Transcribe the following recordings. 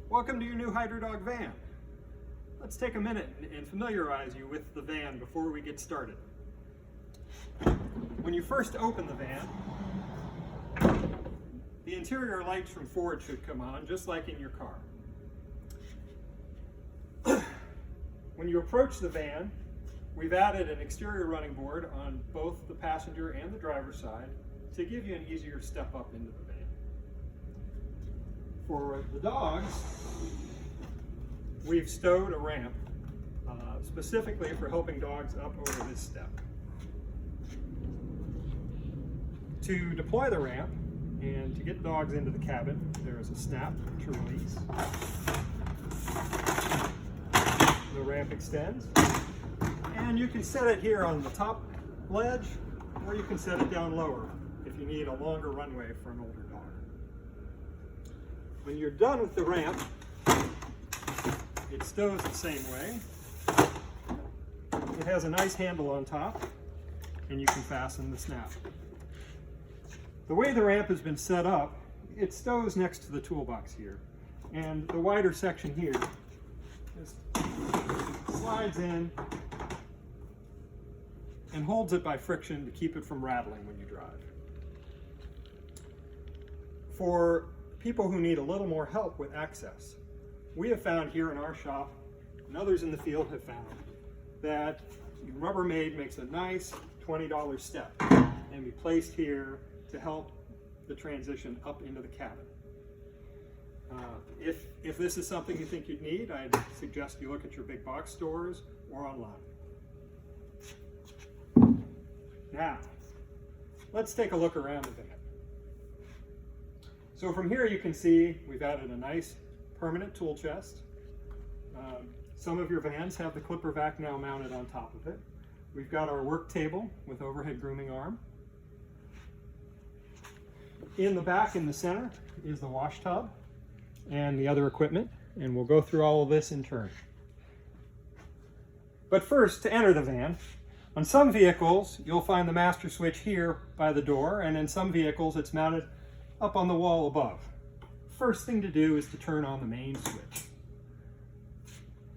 Welcome to your new Hydrodog van. Let's take a minute and familiarize you with the van before we get started. When you first open the van, the interior lights from forward should come on, just like in your car. When you approach the van, we've added an exterior running board on both the passenger and the driver's side to give you an easier step up into the van. For the dogs, we've stowed a ramp specifically for helping dogs up over this step. To deploy the ramp and to get dogs into the cabin, there is a snap to release. The ramp extends, and you can set it here on the top ledge, or you can set it down lower if you need a longer runway for an older dog. When you're done with the ramp, it stows the same way. It has a nice handle on top, and you can fasten the snap. The way the ramp has been set up, it stows next to the toolbox here, and the wider section here just slides in and holds it by friction to keep it from rattling when you drive. For people who need a little more help with access, we have found here in our shop, and others in the field have found, that Rubbermaid makes a nice $20 step and be placed here to help the transition up into the cabin. If this is something you think you'd need, I'd suggest you look at your big box stores or online. Now, let's take a look around the van. So from here you can see we've added a nice permanent tool chest. Some of your vans have the clipper vac now mounted on top of it. We've got our work table with overhead grooming arm. In the back in the center is the wash tub and the other equipment, and we'll go through all of this in turn. But first, to enter the van, on some vehicles you'll find the master switch here by the door, and in some vehicles it's mounted up on the wall above. First thing to do is to turn on the main switch.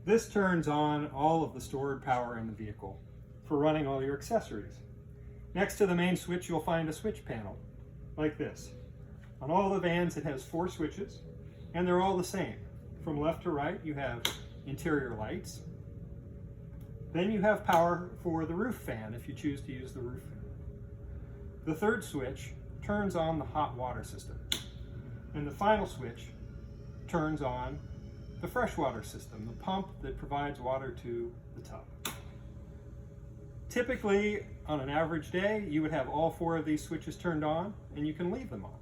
This turns on all of the stored power in the vehicle for running all your accessories. Next to the main switch you'll find a switch panel like this. On all the vans it has 4 switches, and they're all the same. From left to right you have interior lights. Then you have power for the roof fan if you choose to use the roof fan. The third switch turns on the hot water system, and the final switch turns on the freshwater system, the pump that provides water to the tub. Typically, on an average day, you would have all 4 of these switches turned on, and you can leave them on.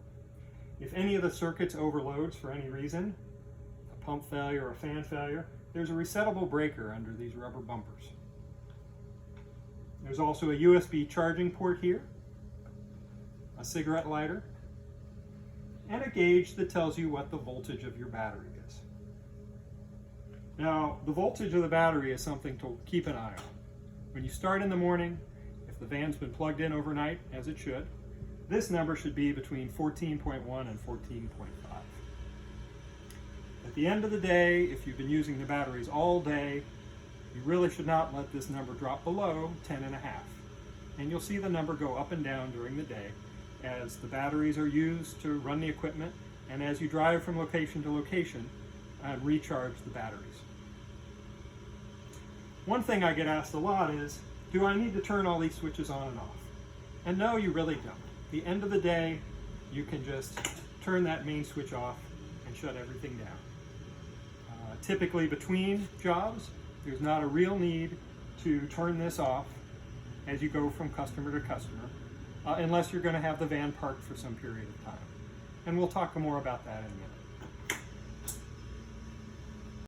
If any of the circuits overloads for any reason, a pump failure or a fan failure, there's a resettable breaker under these rubber bumpers. There's also a USB charging port here, a cigarette lighter, and a gauge that tells you what the voltage of your battery is. Now, the voltage of the battery is something to keep an eye on. When you start in the morning, if the van's been plugged in overnight, as it should, this number should be between 14.1 and 14.5. At the end of the day, if you've been using the batteries all day, you really should not let this number drop below 10.5. And you'll see the number go up and down during the day as the batteries are used to run the equipment, and as you drive from location to location and recharge the batteries. One thing I get asked a lot is, do I need to turn all these switches on and off? And no, you really don't. At the end of the day, you can just turn that main switch off and shut everything down. Typically between jobs, there's not a real need to turn this off as you go from customer to customer, unless you're going to have the van parked for some period of time. And we'll talk more about that in a minute.